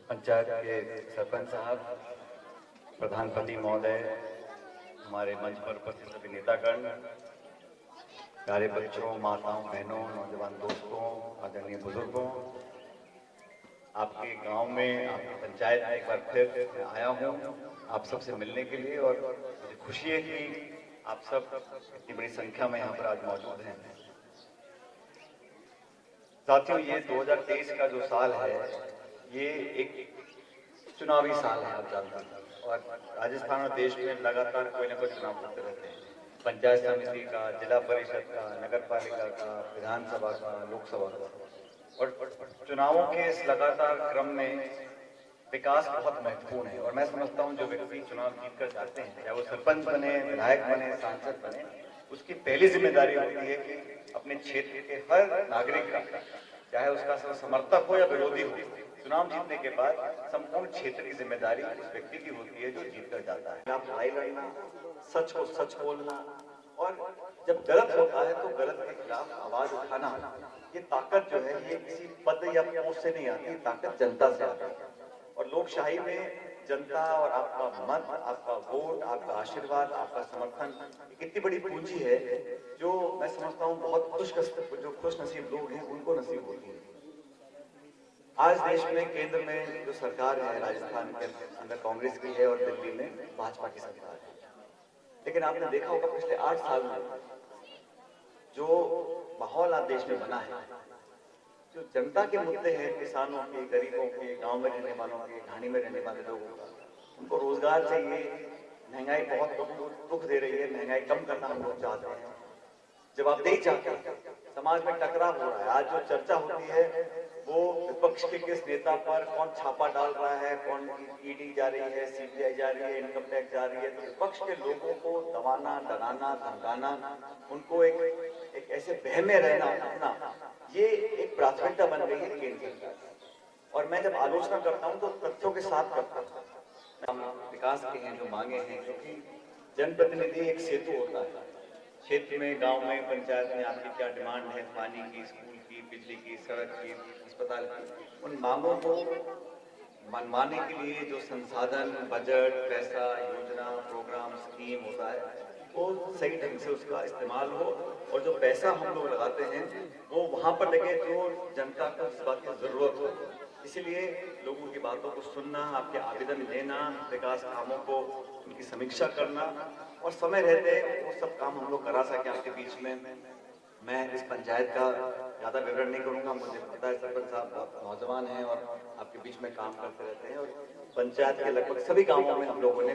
पंचायत के सरपंच साहब, प्रधानपति महोदय, हमारे मंच पर उपस्थित सभी नेतागण, प्यारे बच्चों, माताओं, बहनों, नौजवान दोस्तों, आदरणीय बुजुर्गों, आपके गांव में, आपकी पंचायत में एक बार फिर मैं आया हूं आप सबसे मिलने के लिए और मुझे खुशी है कि आप सब इतनी बड़ी संख्या में यहाँ पर आज मौजूद हैं। साथियों, ये 2023 का जो साल है, ये एक चुनावी साल है, आप जानते हैं, और राजस्थान और देश में लगातार कोई ना कोई चुनाव होते रहते हैं। पंचायत समिति का, जिला परिषद का, नगर पालिका का, विधानसभा का, लोकसभा का, और चुनावों के इस लगातार क्रम में विकास बहुत महत्वपूर्ण है। और मैं समझता हूँ जो व्यक्ति चुनाव जीत कर जाते हैं, चाहे वो सरपंच बने, विधायक बने, सांसद बने, उसकी पहली जिम्मेदारी होती है कि अपने क्षेत्र के हर नागरिक का, चाहे उसका समर्थक हो या विरोधी हो, चुनाव जीतने के बाद संपूर्ण क्षेत्र की जिम्मेदारी उस व्यक्ति की होती है जो जीत कर जाता है। आप लड़ाई लड़ना, सच को सच बोलना, और जब गलत होता है तो गलत के खिलाफ आवाज उठाना, ये ताकत जो है ये किसी पद या पोस्ट से नहीं आती, ताकत जनता से आती है। और लोकशाही में जनता और आपका मत, आपका वोट, आपका आशीर्वाद, आपका समर्थन एक इतनी बड़ी पूंजी है जो मैं समझता हूँ बहुत खुश नसीब लोग हैं उनको नसीब होती है। आज देश में केंद्र में जो सरकार है, राजस्थान के अंदर कांग्रेस की है और दिल्ली में भाजपा की सरकार है। लेकिन आपने देखा होगा पिछले 8 साल में जो माहौल आज देश में बना है, जो जनता के मुद्दे हैं, किसानों के, गरीबों के, गांव में रहने वालों के, ढाणी में रहने वाले लोगों का, उनको रोजगार चाहिए, महंगाई बहुत लोगों को दुख दे रही है, महंगाई कम करना हम लोग चाहते हैं, जवाबदेही चाहते हैं, समाज में टकराव हो रहा है। आज जो चर्चा होती है वो विपक्ष के किस नेता पर कौन छापा डाल रहा है, कौन ईडी जा रही है, सीबीआई जा रही है, इनकम टैक्स जा रही है। तो विपक्ष के लोगों को दबाना, डराना, धमकाना, उनको एक ऐसे बह में रहना रखना, ये एक प्राथमिकता बन गई है केंद्र सरकार। और मैं जब आलोचना करता हूं तो तथ्यों के साथ करता हूं। हम विकास के हैं जो मांगे हैं, क्योंकि जनप्रतिनिधि एक सेतु होता है। क्षेत्र में, गांव में, पंचायत में आपकी क्या डिमांड है, पानी की, स्कूल की, बिजली की, सड़क की, अस्पताल की, उन मांगों को मनवाने के लिए जो संसाधन, बजट, पैसा, योजना, प्रोग्राम, स्कीम होता है, वो सही ढंग से उसका इस्तेमाल हो, और जो पैसा हम लोग लगाते हैं वो वहां पर लगे जो जनता को इस बात की जरूरत हो। इसीलिए लोगों की बातों को सुनना, आपके आवेदन लेना, विकास कामों को उनकी समीक्षा करना, और समय रहते वो सब काम हम लोग करा सके आपके बीच में। मैं इस पंचायत का ज्यादा विवरण नहीं करूंगा, मुझे पता है सरपंच साहब बहुत नौजवान हैं और आपके बीच में काम करते रहते हैं, और पंचायत के लगभग सभी गांवों में हम लोगों ने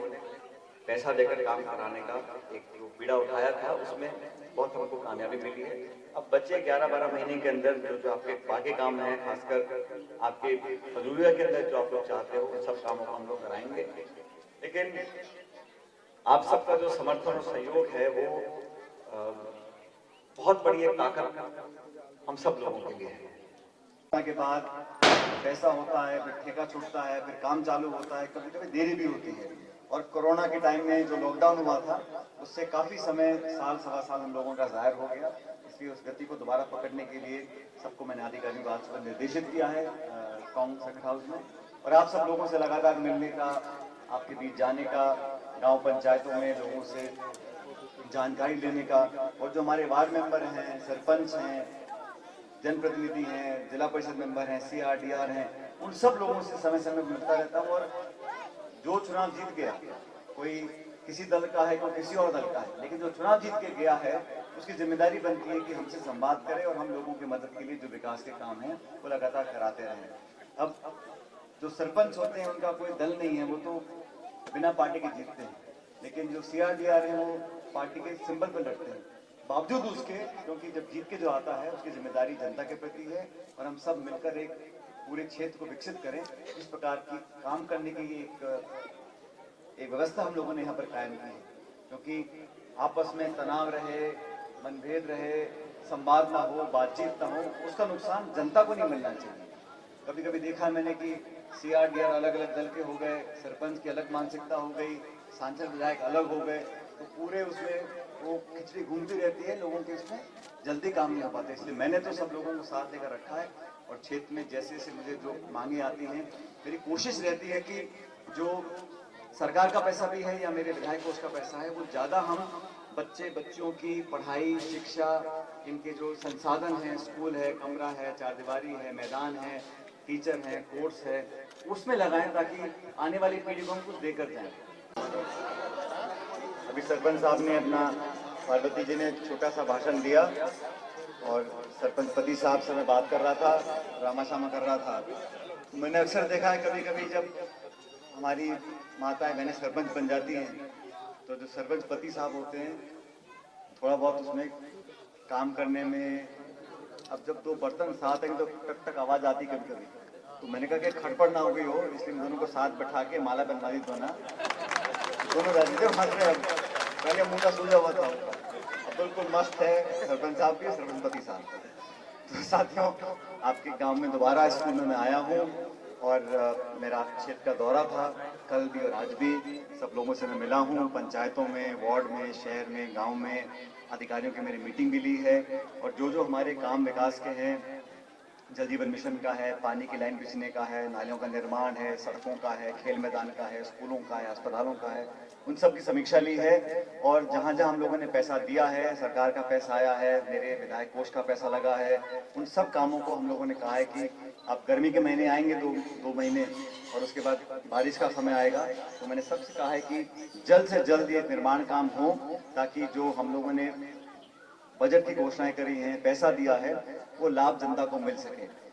पैसा देकर काम कराने का एक जो बीड़ा उठाया था, उसमें बहुत हमको कामयाबी मिली है। अब बच्चे 11-12 महीने के अंदर जो आपके बाकी काम है, खासकर आपके फजूलिया के अंदर जो आप लोग चाहते हो, उन सब कामों को हम लोग कराएंगे। लेकिन आप सबका जो समर्थन और सहयोग है वो बहुत बड़ी एक ताकत हम सब लोगों के लिए है। के बाद पैसा होता है, फिर ठेका छूटता है, फिर काम चालू होता है, कभी कभी देरी भी होती है। और कोरोना के टाइम में जो लॉकडाउन हुआ था, उससे काफी समय, साल सवा साल हम लोगों का जाहिर हो गया। इसलिए उस गति को दोबारा पकड़ने के लिए सबको मैंने आधिकारिक बात पर निर्देशित किया है कांग्रेस सर्किट हाउस में, और आप सब लोगों से लगातार मिलने का, आपके बीच जाने का, गांव पंचायतों में लोगों से जानकारी लेने का, और जो हमारे वार्ड मेंबर हैं, सरपंच हैं, जनप्रतिनिधि हैं, जिला परिषद मेंबर हैं, CRDR हैं, उन सब लोगों से समय समय मिलता रहता हूँ। और जो चुनाव जीत गया, कोई किसी दल का है, कोई किसी और दल का है, लेकिन जो चुनाव जीत के गया है उसकी जिम्मेदारी बनती है कि हमसे संवाद करे और हम लोगों की मदद के लिए जो विकास के काम हैं वो लगातार कराते रहें। अब जो सरपंच होते हैं उनका कोई दल नहीं है, वो तो बिना पार्टी के जीतते हैं, लेकिन जो CRDR है वो पार्टी के सिंबल पर लड़ते हैं। बावजूद उसके, क्योंकि जब जीत के जो आता है उसकी जिम्मेदारी जनता के प्रति है, और हम सब मिलकर एक पूरे क्षेत्र को विकसित करें, इस प्रकार की काम करने की एक व्यवस्था हम लोगों ने यहाँ पर कायम की है। क्योंकि आपस में तनाव रहे, मनभेद रहे, संवाद ना हो, बातचीत ना हो, उसका नुकसान जनता को नहीं मिलना चाहिए। कभी कभी देखा मैंने कि CRDR अलग अलग दल के हो गए, सरपंच की अलग मानसिकता हो गई, सांसद विधायक अलग हो गए, तो पूरे उसमें वो खिचड़ी घूमती रहती है, लोगों के इसमें जल्दी काम नहीं हो पाते। इसलिए मैंने तो सब लोगों को साथ लेकर रखा है। और क्षेत्र में जैसे जैसे मुझे जो मांगे आती हैं, मेरी कोशिश रहती है कि जो सरकार का पैसा भी है या मेरे विधायक कोष का पैसा है, वो ज़्यादा हम बच्चों की पढ़ाई, शिक्षा, इनके जो संसाधन हैं, स्कूल है, कमरा है, चारदीवारी है, मैदान है, टीचर हैं, कोर्स है, उसमें लगाएं ताकि आने वाली पीढ़ी को हम कुछ देकर जाएं। अभी सरपंच साहब ने अपना, पार्वती जी ने छोटा सा भाषण दिया और सरपंच पति साहब से मैं बात कर रहा था, रामाशामा कर रहा था। मैंने अक्सर देखा है कभी कभी जब हमारी माताएं बहनें सरपंच बन जाती हैं तो जो सरपंच पति साहब होते हैं थोड़ा बहुत उसमें काम करने में, अब जब दो बर्तन साथ हैं तो टक टक आवाज आती कभी कभी, तो मैंने कहा कि खटपट ना हो गई हो, इसलिए दोनों को साथ बैठा के माला बनवा दी दोनों राजी थे, हंस रहे। अब पहले मुंह का सूझा हुआ था, अब बिल्कुल मस्त है सरपंच साहब की, सरपंच पति साहब। तो साथियों, आपके गांव में दोबारा स्कूल में मैं आया हूँ और मेरा क्षेत्र का दौरा था कल भी और आज भी। सब लोगों से मैं मिला हूँ, पंचायतों में, वार्ड में, शहर में, गांव में, अधिकारियों की मेरी मीटिंग भी ली है। और जो हमारे काम विकास के हैं, जल जीवन मिशन का है, पानी की लाइन बिछने का है, नालियों का निर्माण है, सड़कों का है, खेल मैदान का है, स्कूलों का है, अस्पतालों का है, उन सब की समीक्षा ली है। और जहाँ जहाँ हम लोगों ने पैसा दिया है, सरकार का पैसा आया है, मेरे विधायक कोष का पैसा लगा है, उन सब कामों को हम लोगों ने कहा है कि अब गर्मी के महीने आएंगे, दो महीने, और उसके बाद बारिश का समय आएगा, तो मैंने सबसे कहा है कि जल्द से जल्द ये निर्माण काम हो, ताकि जो हम लोगों ने बजट की घोषणाएं करी हैं, पैसा दिया है, वो लाभ जनता को मिल सके।